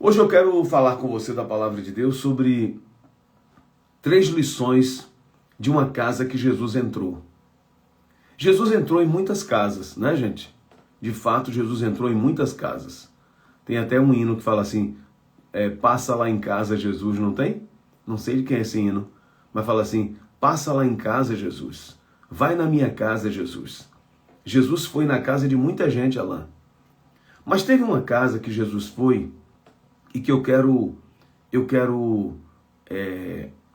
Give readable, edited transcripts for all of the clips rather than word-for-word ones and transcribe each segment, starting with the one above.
Hoje eu quero falar com você da palavra de Deus sobre 3 lições de uma casa que Jesus entrou. Jesus entrou em muitas casas, né, gente? De fato, Jesus entrou em muitas casas. Tem até um hino que fala assim, passa lá em casa, Jesus, não tem? Não sei de quem é esse hino, mas fala assim, passa lá em casa, Jesus. Vai na minha casa, Jesus. Jesus foi na casa de muita gente, Alain. Mas teve uma casa que Jesus foi e que eu quero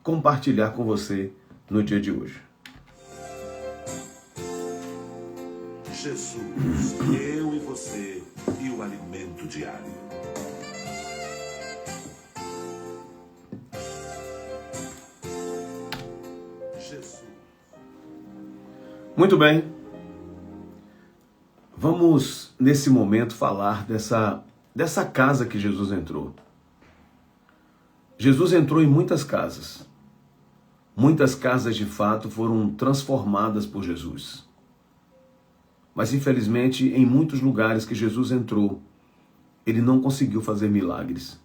compartilhar com você no dia de hoje. Jesus, eu e você e o alimento diário. Jesus. Muito bem. Vamos, nesse momento, falar dessa casa que Jesus entrou. Jesus entrou em muitas casas. Muitas casas, de fato, foram transformadas por Jesus. Mas, infelizmente, em muitos lugares que Jesus entrou, ele não conseguiu fazer milagres.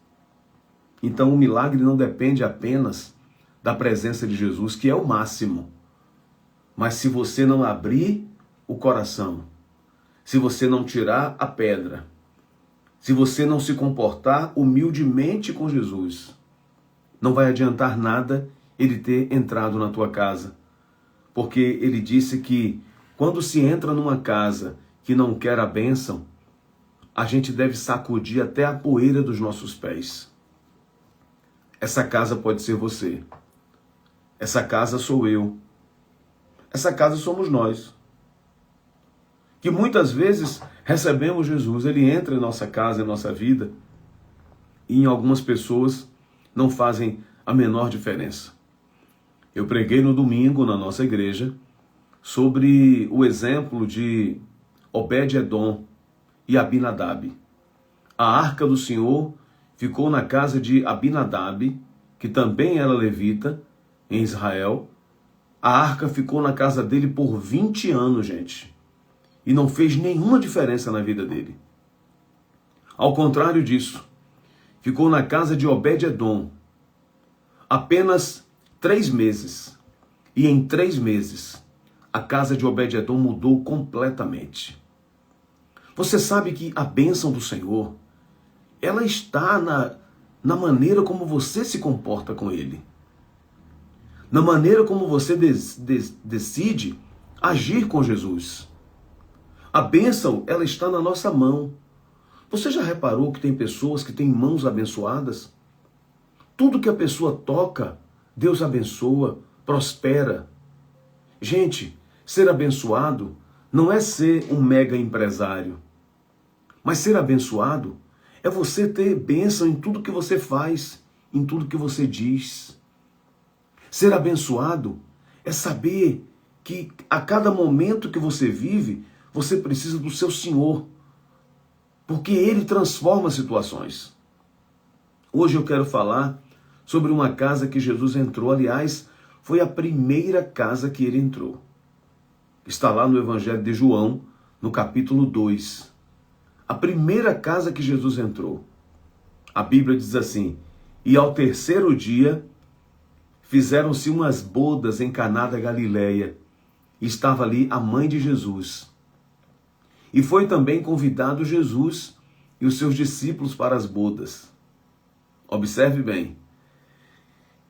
Então, o milagre não depende apenas da presença de Jesus, que é o máximo. Mas se você não abrir o coração, se você não tirar a pedra, se você não se comportar humildemente com Jesus, não vai adiantar nada ele ter entrado na tua casa. Porque ele disse que quando se entra numa casa que não quer a bênção, a gente deve sacudir até a poeira dos nossos pés. Essa casa pode ser você. Essa casa sou eu. Essa casa somos nós. Que muitas vezes recebemos Jesus, ele entra em nossa casa, em nossa vida, e em algumas pessoas não fazem a menor diferença. Eu preguei no domingo na nossa igreja sobre o exemplo de Obed-Edom e Abinadab. A arca do Senhor ficou na casa de Abinadab, que também era levita em Israel. A arca ficou na casa dele por 20 anos, gente. E não fez nenhuma diferença na vida dele. Ao contrário disso, ficou na casa de Obed-Edom apenas 3 meses. E em 3 meses, a casa de Obed-Edom mudou completamente. Você sabe que a bênção do Senhor, ela está na maneira como você se comporta com Ele. Na maneira como você decide agir com Jesus. A bênção, ela está na nossa mão. Você já reparou que tem pessoas que têm mãos abençoadas? Tudo que a pessoa toca, Deus abençoa, prospera. Gente, ser abençoado não é ser um mega empresário. Mas ser abençoado é você ter bênção em tudo que você faz, em tudo que você diz. Ser abençoado é saber que a cada momento que você vive, você precisa do seu Senhor, porque Ele transforma situações. Hoje eu quero falar sobre uma casa que Jesus entrou. Aliás, foi a primeira casa que Ele entrou. Está lá no Evangelho de João, no capítulo 2. A primeira casa que Jesus entrou. A Bíblia diz assim, e ao 3º dia, fizeram-se umas bodas em Caná da Galileia, e estava ali a mãe de Jesus. E foi também convidado Jesus e os seus discípulos para as bodas. Observe bem.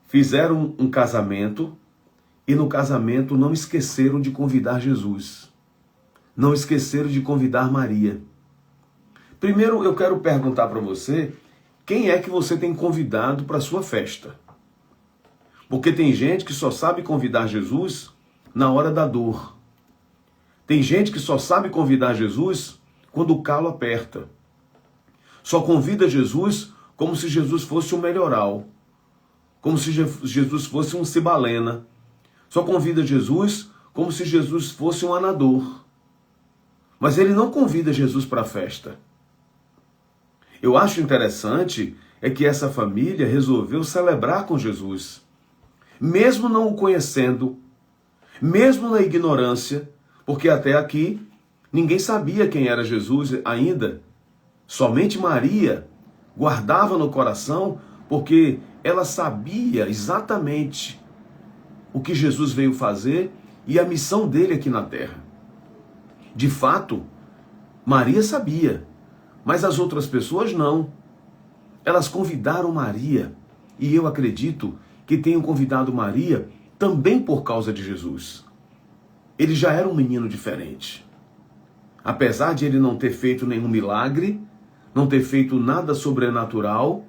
Fizeram um casamento e no casamento não esqueceram de convidar Jesus. Não esqueceram de convidar Maria. Primeiro eu quero perguntar para você, quem é que você tem convidado para a sua festa? Porque tem gente que só sabe convidar Jesus na hora da dor. Tem gente que só sabe convidar Jesus quando o calo aperta. Só convida Jesus como se Jesus fosse um melhoral. Como se Jesus fosse um cibalena. Só convida Jesus como se Jesus fosse um anador. Mas ele não convida Jesus para a festa. Eu acho interessante é que essa família resolveu celebrar com Jesus. Mesmo não o conhecendo, mesmo na ignorância, porque até aqui ninguém sabia quem era Jesus ainda. Somente Maria guardava no coração, porque ela sabia exatamente o que Jesus veio fazer e a missão dele aqui na terra. De fato, Maria sabia, mas as outras pessoas não. Elas convidaram Maria, e eu acredito que tenham convidado Maria também por causa de Jesus. Ele já era um menino diferente. Apesar de ele não ter feito nenhum milagre, não ter feito nada sobrenatural,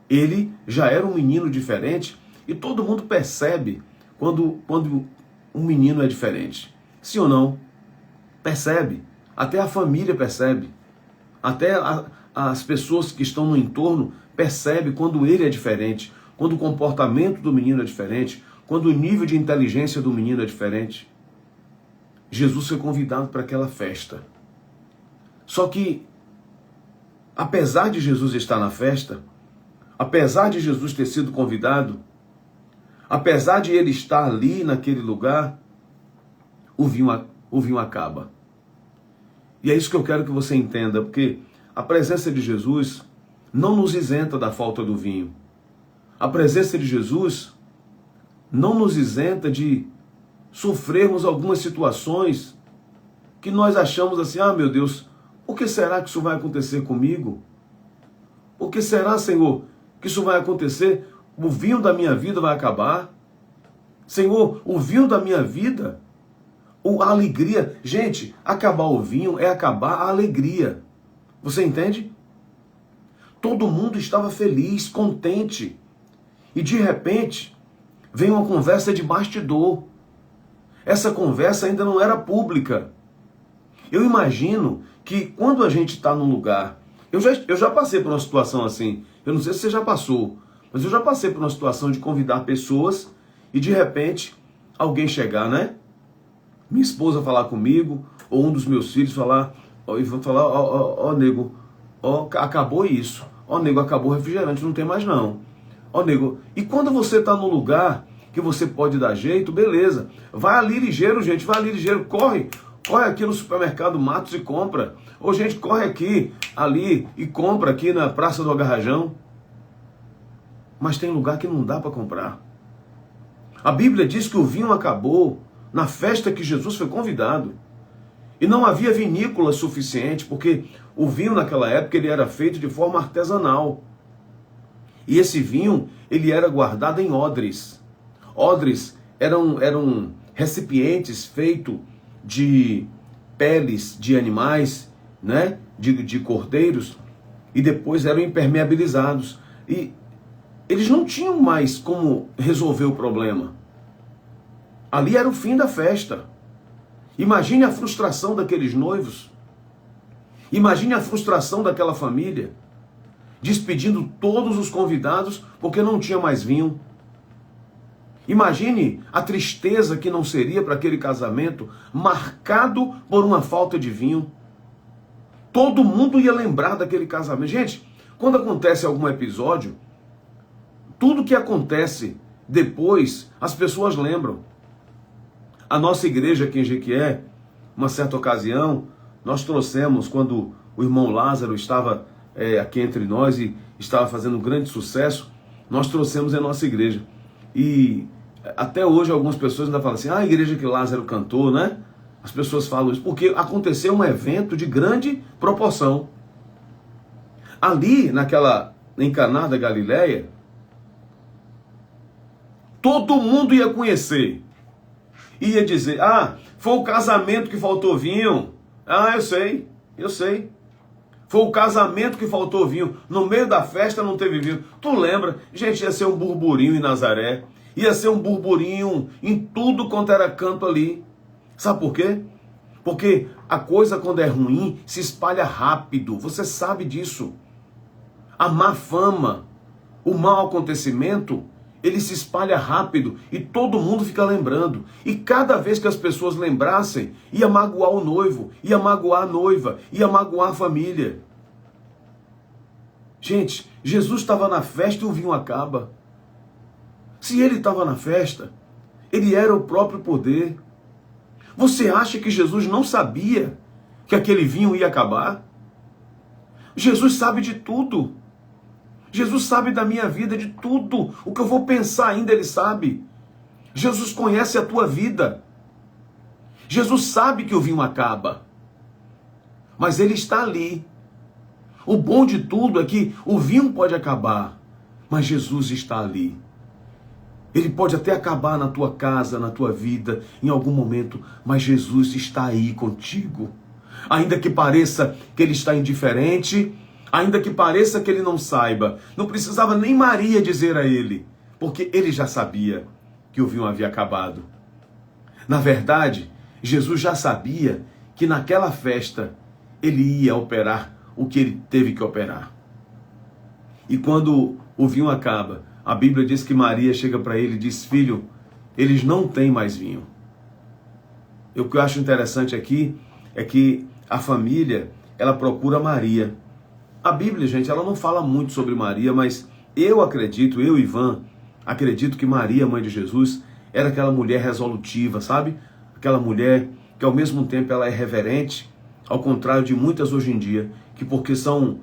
ele já era um menino diferente, e todo mundo percebe quando um menino é diferente. Sim ou não? Percebe. Até a família percebe. Até as pessoas que estão no entorno percebem quando ele é diferente, quando o comportamento do menino é diferente, quando o nível de inteligência do menino é diferente. Jesus foi convidado para aquela festa. Só que, apesar de Jesus estar na festa, apesar de Jesus ter sido convidado, apesar de ele estar ali naquele lugar, o vinho acaba. E é isso que eu quero que você entenda, porque a presença de Jesus não nos isenta da falta do vinho. A presença de Jesus não nos isenta de sofrermos algumas situações que nós achamos assim, ah, meu Deus, por que será que isso vai acontecer comigo? Por que será, Senhor, que isso vai acontecer? O vinho da minha vida vai acabar? Senhor, o vinho da minha vida, a alegria. Gente, acabar o vinho é acabar a alegria. Você entende? Todo mundo estava feliz, contente. E de repente, vem uma conversa de bastidor. Essa conversa ainda não era pública. Eu imagino que quando a gente está num lugar... Eu já passei por uma situação assim. Eu não sei se você já passou, mas eu já passei por uma situação de convidar pessoas e de repente alguém chegar, né? Minha esposa falar comigo, ou um dos meus filhos falar, e vou falar, ó, nego, ó, acabou isso. Ó, nego, acabou o refrigerante, não tem mais não. Ó, nego, e quando você está num lugar que você pode dar jeito, beleza. Vai ali ligeiro, gente, vai ali ligeiro, corre aqui no supermercado Matos e compra. Ou, gente, corre aqui, ali e compra aqui na Praça do Agarrajão. Mas tem lugar que não dá para comprar. A Bíblia diz que o vinho acabou na festa que Jesus foi convidado. E não havia vinícola suficiente, porque o vinho naquela época ele era feito de forma artesanal. E esse vinho ele era guardado em odres. Odres eram recipientes feitos de peles de animais, né? de cordeiros, e depois eram impermeabilizados. E eles não tinham mais como resolver o problema. Ali era o fim da festa. Imagine a frustração daqueles noivos. Imagine a frustração daquela família, despedindo todos os convidados porque não tinha mais vinho. Imagine a tristeza que não seria para aquele casamento marcado por uma falta de vinho. Todo mundo ia lembrar daquele casamento. Gente, quando acontece algum episódio, tudo que acontece depois, as pessoas lembram. A nossa igreja aqui em Jequié, uma certa ocasião, nós trouxemos, quando o irmão Lázaro estava aqui entre nós e estava fazendo um grande sucesso, nós trouxemos a nossa igreja. E até hoje algumas pessoas ainda falam assim, a igreja que Lázaro cantou, né? As pessoas falam isso porque aconteceu um evento de grande proporção. Ali, em Caná da Galileia, todo mundo ia conhecer. Ia dizer, foi o casamento que faltou vinho. Eu sei. Foi o casamento que faltou vinho. No meio da festa não teve vinho. Tu lembra? Gente, ia ser um burburinho em Nazaré. Ia ser um burburinho em tudo quanto era canto ali. Sabe por quê? Porque a coisa, quando é ruim, se espalha rápido. Você sabe disso. A má fama, o mau acontecimento, ele se espalha rápido e todo mundo fica lembrando. E cada vez que as pessoas lembrassem, ia magoar o noivo, ia magoar a noiva, ia magoar a família. Gente, Jesus estava na festa e o vinho acaba. Se ele estava na festa, ele era o próprio poder. Você acha que Jesus não sabia que aquele vinho ia acabar? Jesus sabe de tudo. Jesus sabe da minha vida, de tudo. O que eu vou pensar ainda, Ele sabe. Jesus conhece a tua vida. Jesus sabe que o vinho acaba. Mas Ele está ali. O bom de tudo é que o vinho pode acabar, mas Jesus está ali. Ele pode até acabar na tua casa, na tua vida, em algum momento, mas Jesus está aí contigo. Ainda que pareça que Ele está indiferente, ainda que pareça que Ele não saiba, não precisava nem Maria dizer a Ele, porque Ele já sabia que o vinho havia acabado. Na verdade, Jesus já sabia que naquela festa Ele ia operar o que Ele teve que operar. E quando o vinho acaba, a Bíblia diz que Maria chega para Ele e diz: filho, eles não têm mais vinho. E o que eu acho interessante aqui é que a família, ela procura Maria. A Bíblia, gente, ela não fala muito sobre Maria, mas eu acredito, eu, Ivan, acredito que Maria, mãe de Jesus, era aquela mulher resolutiva, sabe? Aquela mulher que ao mesmo tempo ela é reverente, ao contrário de muitas hoje em dia, que porque são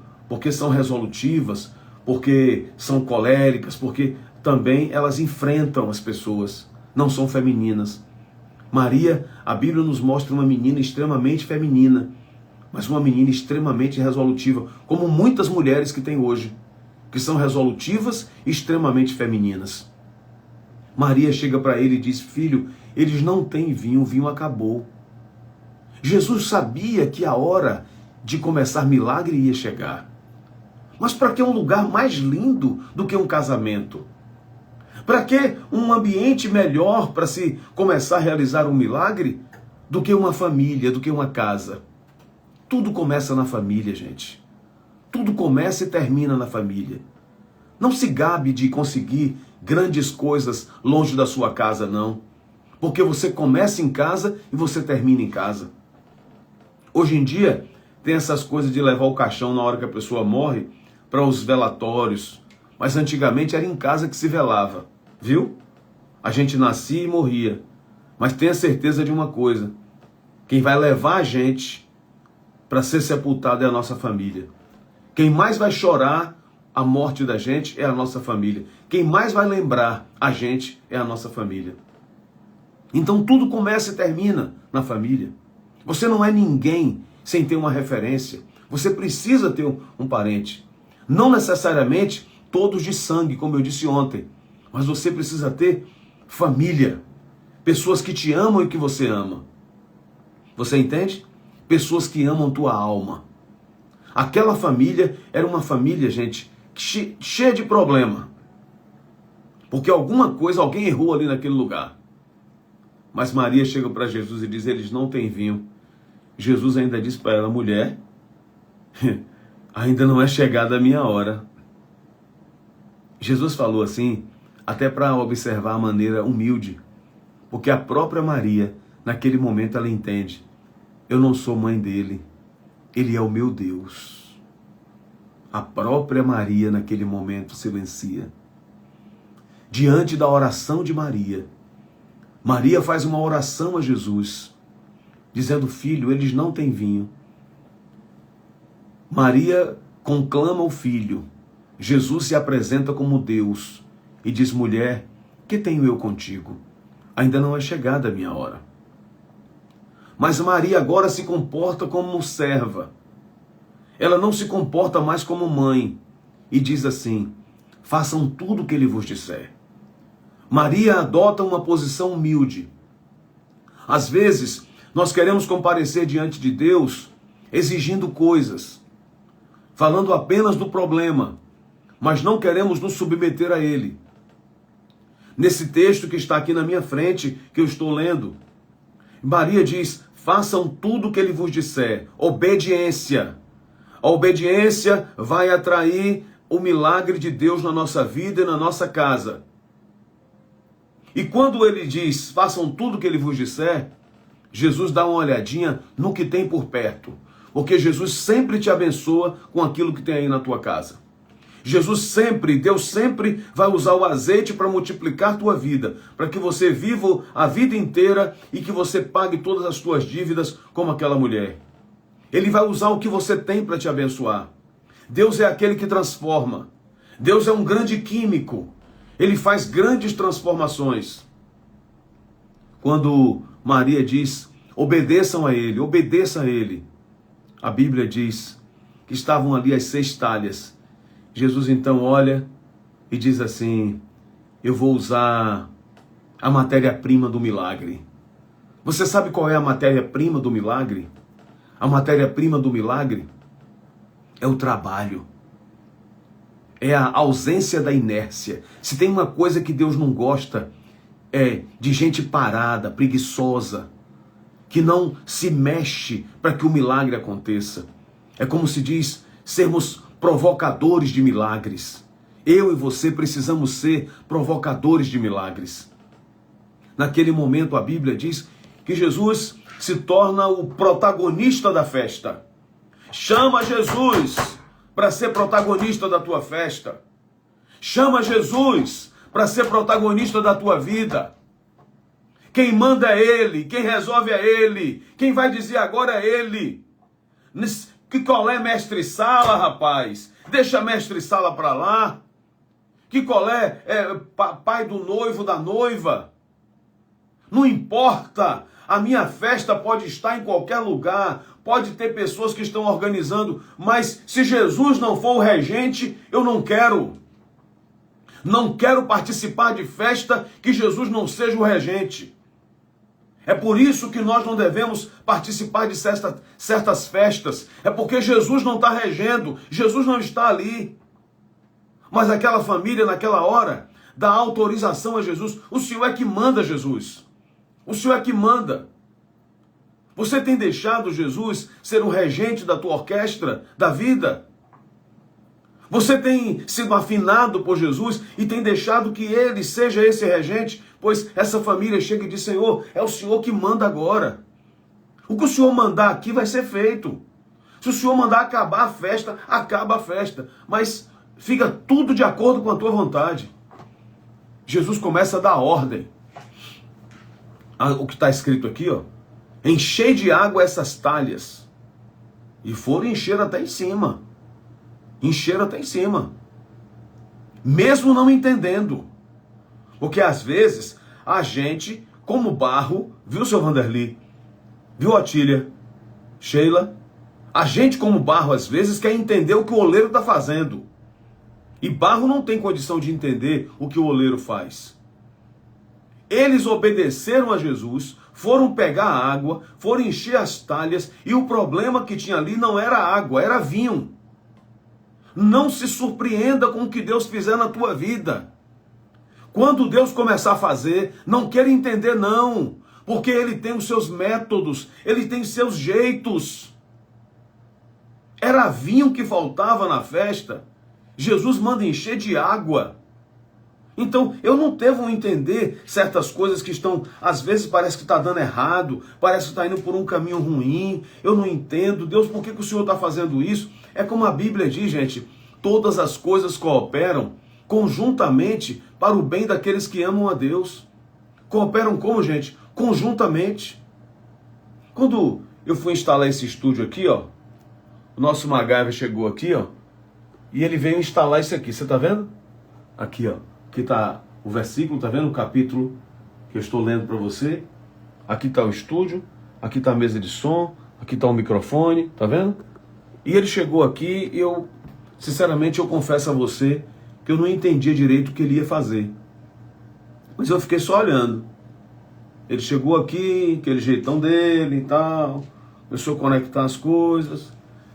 resolutivas, porque são coléricas, porque também elas enfrentam as pessoas, não são femininas. Maria, a Bíblia nos mostra uma menina extremamente feminina, mas uma menina extremamente resolutiva, como muitas mulheres que tem hoje, que são resolutivas e extremamente femininas. Maria chega para ele e diz: filho, eles não têm vinho, o vinho acabou. Jesus sabia que a hora de começar milagre ia chegar. Mas para que um lugar mais lindo do que um casamento? Para que um ambiente melhor para se começar a realizar um milagre do que uma família, do que uma casa? Tudo começa na família, gente. Tudo começa e termina na família. Não se gabe de conseguir grandes coisas longe da sua casa, não. Porque você começa em casa e você termina em casa. Hoje em dia, tem essas coisas de levar o caixão na hora que a pessoa morre para os velatórios. Mas antigamente era em casa que se velava, viu? A gente nascia e morria. Mas tenha certeza de uma coisa: quem vai levar a gente para ser sepultado é a nossa família. Quem mais vai chorar a morte da gente é a nossa família. Quem mais vai lembrar a gente é a nossa família. Então tudo começa e termina na família. Você não é ninguém sem ter uma referência. Você precisa ter um parente. Não necessariamente todos de sangue, como eu disse ontem. Mas você precisa ter família. Pessoas que te amam e que você ama. Você entende? Pessoas que amam tua alma. Aquela família era uma família, gente, cheia de problema. Porque alguma coisa, alguém errou ali naquele lugar. Mas Maria chega para Jesus e diz: eles não têm vinho. Jesus ainda diz para ela: mulher, ainda não é chegada a minha hora. Jesus falou assim até para observar a maneira humilde. Porque a própria Maria, naquele momento, ela entende: eu não sou mãe dele, ele é o meu Deus. A própria Maria, naquele momento, silencia. Diante da oração de Maria, Maria faz uma oração a Jesus, dizendo: filho, eles não têm vinho. Maria conclama o filho. Jesus se apresenta como Deus e diz: mulher, que tenho eu contigo? Ainda não é chegada a minha hora. Mas Maria agora se comporta como serva. Ela não se comporta mais como mãe. E diz assim: façam tudo o que ele vos disser. Maria adota uma posição humilde. Às vezes, nós queremos comparecer diante de Deus exigindo coisas, falando apenas do problema, mas não queremos nos submeter a Ele. Nesse texto que está aqui na minha frente, que eu estou lendo, Maria diz: façam tudo o que Ele vos disser. Obediência. A obediência vai atrair o milagre de Deus na nossa vida e na nossa casa. E quando Ele diz: façam tudo o que Ele vos disser, Jesus dá uma olhadinha no que tem por perto. Porque Jesus sempre te abençoa com aquilo que tem aí na tua casa. Deus sempre vai usar o azeite para multiplicar tua vida, para que você viva a vida inteira e que você pague todas as tuas dívidas como aquela mulher. Ele vai usar o que você tem para te abençoar. Deus é aquele que transforma. Deus é um grande químico. Ele faz grandes transformações. Quando Maria diz, obedeçam a Ele, obedeça a Ele. A Bíblia diz que estavam ali as 6 talhas. Jesus então olha e diz assim, eu vou usar a matéria-prima do milagre. Você sabe qual é a matéria-prima do milagre? A matéria-prima do milagre é o trabalho. É a ausência da inércia. Se tem uma coisa que Deus não gosta, é de gente parada, preguiçosa, que não se mexe para que o milagre aconteça. É como se diz, sermos provocadores de milagres. Eu e você precisamos ser provocadores de milagres. Naquele momento a Bíblia diz que Jesus se torna o protagonista da festa. Chama Jesus para ser protagonista da tua festa. Chama Jesus para ser protagonista da tua vida. Quem manda é Ele, quem resolve é Ele, quem vai dizer agora é Ele. Que qual é mestre sala, rapaz? Deixa mestre sala para lá. Que qual é pai do noivo, da noiva? Não importa, a minha festa pode estar em qualquer lugar, pode ter pessoas que estão organizando, mas se Jesus não for o regente, eu não quero. Não quero participar de festa que Jesus não seja o regente. É por isso que nós não devemos participar de certas festas. É porque Jesus não está regendo, Jesus não está ali. Mas aquela família, naquela hora, dá autorização a Jesus. O Senhor é que manda, Jesus. O Senhor é que manda. Você tem deixado Jesus ser o regente da tua orquestra, da vida? Você tem sido afinado por Jesus e tem deixado que Ele seja esse regente? Pois essa família chega e diz, Senhor, é o Senhor que manda agora. O que o Senhor mandar aqui vai ser feito. Se o Senhor mandar acabar a festa, acaba a festa. Mas fica tudo de acordo com a tua vontade. Jesus começa a dar ordem. O que está escrito aqui, ó. Enchei de água essas talhas. E foram encher até em cima. Encheram até em cima. Mesmo não entendendo. Porque às vezes a gente, como barro, viu, seu Vanderly? Viu, Otília? Sheila? A gente, como barro, às vezes quer entender o que o oleiro está fazendo. E barro não tem condição de entender o que o oleiro faz. Eles obedeceram a Jesus, foram pegar a água, foram encher as talhas, e o problema que tinha ali não era água, era vinho. Não se surpreenda com o que Deus fizer na tua vida. Quando Deus começar a fazer, não queira entender não, porque Ele tem os seus métodos, Ele tem seus jeitos. Era vinho que faltava na festa, Jesus manda encher de água. Então, eu não devo entender certas coisas que estão, às vezes parece que está dando errado, parece que está indo por um caminho ruim, eu não entendo. Deus, por que o Senhor está fazendo isso? É como a Bíblia diz, gente, todas as coisas cooperam conjuntamente para o bem daqueles que amam a Deus. Cooperam como, gente? Conjuntamente. Quando eu fui instalar esse estúdio aqui, ó, o nosso MacGyver chegou aqui, ó, e ele veio instalar isso aqui, você tá vendo? Aqui, ó. Aqui está o versículo, tá vendo o capítulo que eu estou lendo para você? Aqui está o estúdio, aqui está a mesa de som, aqui está o microfone, tá vendo? E ele chegou aqui e eu, sinceramente, eu confesso a você que eu não entendia direito o que ele ia fazer. Mas eu fiquei só olhando. Ele chegou aqui, aquele jeitão dele e tal, começou a conectar as coisas,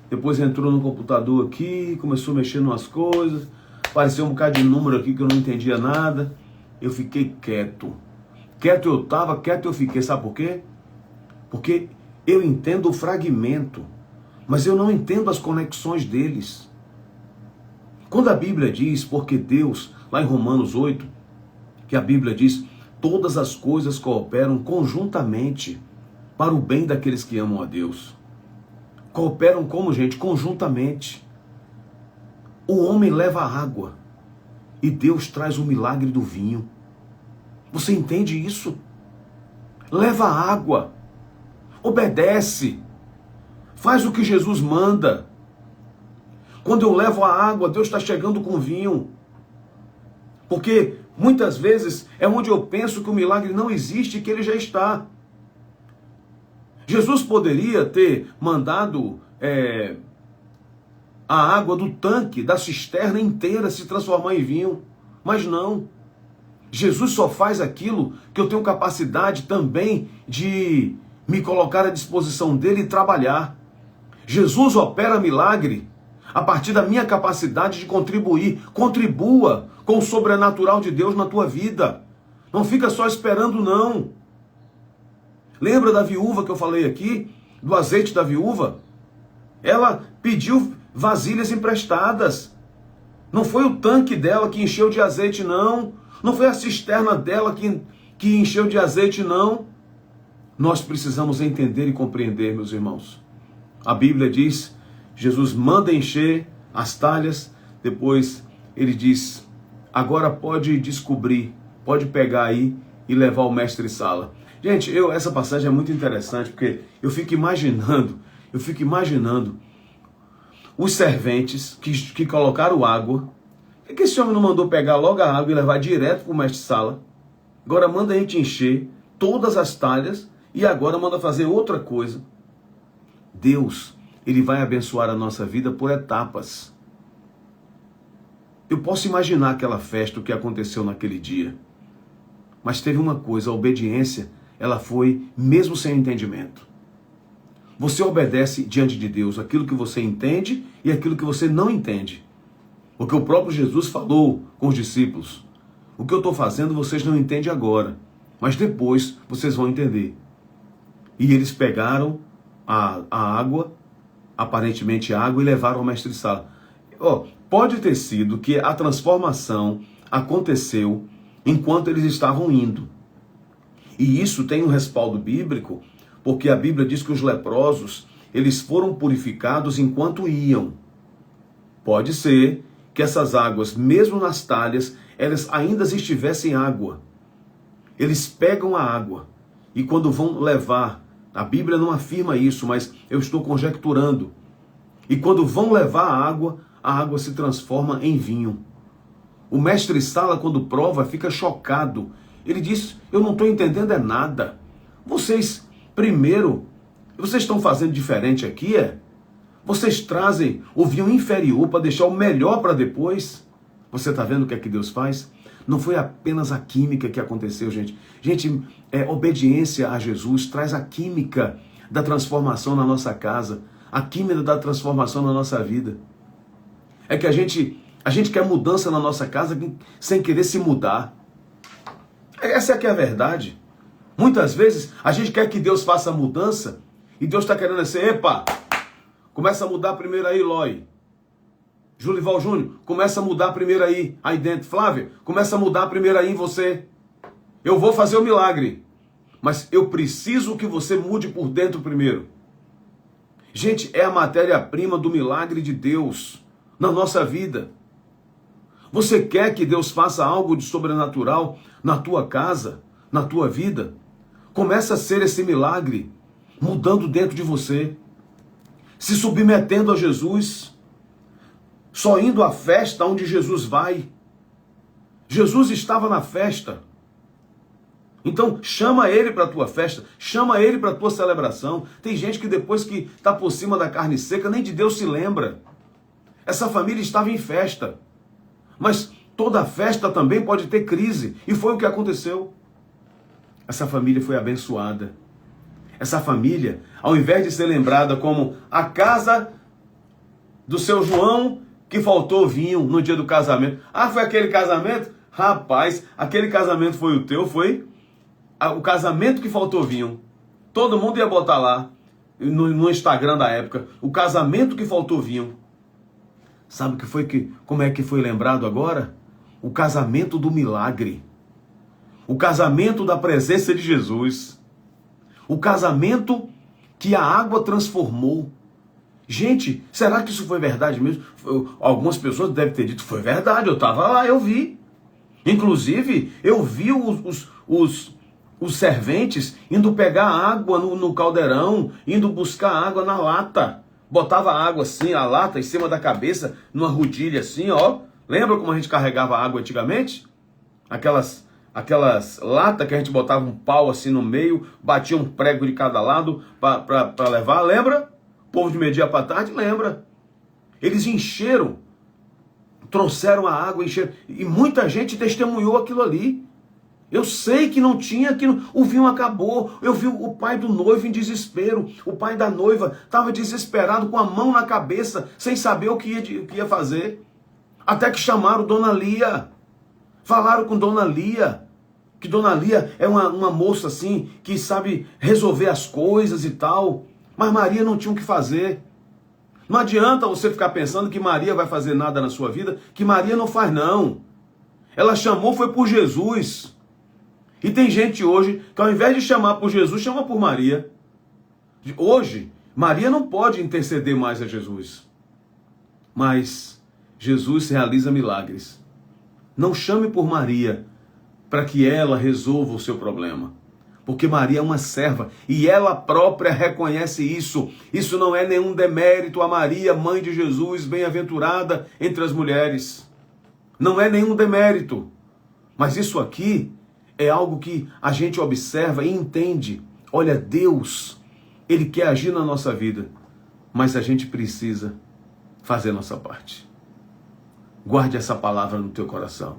depois entrou no computador aqui, começou a mexer nas coisas. Apareceu um bocado de número aqui que eu não entendia nada. Eu fiquei quieto. Quieto eu estava, quieto eu fiquei. Sabe por quê? Porque eu entendo o fragmento, mas eu não entendo as conexões deles. Quando a Bíblia diz, porque Deus, lá em Romanos 8, que a Bíblia diz, todas as coisas cooperam conjuntamente para o bem daqueles que amam a Deus. Cooperam como, gente? Conjuntamente. O homem leva a água e Deus traz o milagre do vinho. Você entende isso? Leva a água, obedece, faz o que Jesus manda. Quando eu levo a água, Deus está chegando com vinho. Porque muitas vezes é onde eu penso que o milagre não existe e que ele já está. Jesus poderia ter mandado a água do tanque, da cisterna inteira se transformar em vinho, mas não. Jesus só faz aquilo que eu tenho capacidade também de me colocar à disposição dele e trabalhar. Jesus opera milagre a partir da minha capacidade de contribuir. Contribua com o sobrenatural de Deus na tua vida. Não fica só esperando, não. Lembra da viúva que eu falei aqui? Do azeite da viúva? Ela pediu vasilhas emprestadas. Não foi o tanque dela que encheu de azeite, não. Não foi a cisterna dela que encheu de azeite, não. Nós precisamos entender e compreender, meus irmãos. A Bíblia diz, Jesus manda encher as talhas, depois ele diz, agora pode descobrir, pode pegar aí e levar o mestre-sala. Gente, essa passagem é muito interessante, porque eu fico imaginando os serventes que colocaram água. Por que esse homem não mandou pegar logo a água e levar direto para o mestre-sala? Agora manda a gente encher todas as talhas e agora manda fazer outra coisa. Deus, ele vai abençoar a nossa vida por etapas. Eu posso imaginar aquela festa, o que aconteceu naquele dia. Mas teve uma coisa, a obediência, ela foi mesmo sem entendimento. Você obedece diante de Deus aquilo que você entende e aquilo que você não entende. O que o próprio Jesus falou com os discípulos. O que eu estou fazendo vocês não entendem agora, mas depois vocês vão entender. E eles pegaram a água, aparentemente água, e levaram ao mestre-sala. Pode ter sido que a transformação aconteceu enquanto eles estavam indo. E isso tem um respaldo bíblico, porque a Bíblia diz que os leprosos, eles foram purificados enquanto iam. Pode ser que essas águas, mesmo nas talhas, elas ainda estivessem água. Eles pegam a água e quando vão levar, a Bíblia não afirma isso, mas eu estou conjecturando. E quando vão levar a água se transforma em vinho. O mestre-sala, quando prova, fica chocado. Ele diz, eu não estou entendendo nada. Vocês estão fazendo diferente aqui, é? Vocês trazem o vinho inferior para deixar o melhor para depois. Você está vendo o que é que Deus faz? Não foi apenas a química que aconteceu, gente. Gente, obediência a Jesus traz a química da transformação na nossa casa, a química da transformação na nossa vida. É que a gente quer mudança na nossa casa sem querer se mudar. Essa é que é a verdade. Muitas vezes a gente quer que Deus faça a mudança e Deus está querendo assim, epa, começa a mudar primeiro aí, Loi. Julival Júnior, começa a mudar primeiro aí dentro. Flávia, começa a mudar primeiro aí em você. Eu vou fazer o milagre, mas eu preciso que você mude por dentro primeiro. Gente, é a matéria-prima do milagre de Deus na nossa vida. Você quer que Deus faça algo de sobrenatural na tua casa, na tua vida? Começa a ser esse milagre mudando dentro de você, se submetendo a Jesus, só indo à festa onde Jesus vai. Jesus estava na festa. Então chama ele para a tua festa, chama ele para a tua celebração. Tem gente que depois que está por cima da carne seca, nem de Deus se lembra. Essa família estava em festa. Mas toda festa também pode ter crise. E foi o que aconteceu. Essa família foi abençoada. Essa família, ao invés de ser lembrada como a casa do seu João, que faltou vinho no dia do casamento. Ah, foi aquele casamento? Rapaz, aquele casamento foi o teu, foi o casamento que faltou vinho. Todo mundo ia botar lá, no Instagram da época, o casamento que faltou vinho. Sabe como é que foi lembrado agora? O casamento do milagre. O casamento da presença de Jesus. O casamento que a água transformou. Gente, será que isso foi verdade mesmo? Algumas pessoas devem ter dito, foi verdade, eu estava lá, eu vi. Inclusive, eu vi os serventes indo pegar água no caldeirão, indo buscar água na lata. Botava a água assim, a lata em cima da cabeça, numa rodilha assim, ó. Lembra como a gente carregava água antigamente? aquelas latas que a gente botava um pau assim no meio, batia um prego de cada lado para levar, lembra? O povo de meio-dia para tarde, lembra? Eles encheram, trouxeram a água, encheram, e muita gente testemunhou aquilo ali. Eu sei que não tinha, o vinho acabou. Eu vi o pai do noivo em desespero. O pai da noiva estava desesperado, com a mão na cabeça, sem saber o que ia fazer. Até que chamaram Dona Lia. Falaram com Dona Lia. Que Dona Lia é uma moça assim, que sabe resolver as coisas e tal. Mas Maria não tinha o que fazer. Não adianta você ficar pensando que Maria vai fazer nada na sua vida, que Maria não faz não. Ela chamou foi por Jesus. E tem gente hoje que ao invés de chamar por Jesus, chama por Maria. Hoje, Maria não pode interceder mais a Jesus. Mas Jesus realiza milagres. Não chame por Maria para que ela resolva o seu problema. Porque Maria é uma serva e ela própria reconhece isso. Isso não é nenhum demérito a Maria, mãe de Jesus, bem-aventurada entre as mulheres. Não é nenhum demérito. Mas isso aqui é algo que a gente observa e entende. Olha, Deus, Ele quer agir na nossa vida, mas a gente precisa fazer a nossa parte. Guarde essa palavra no teu coração.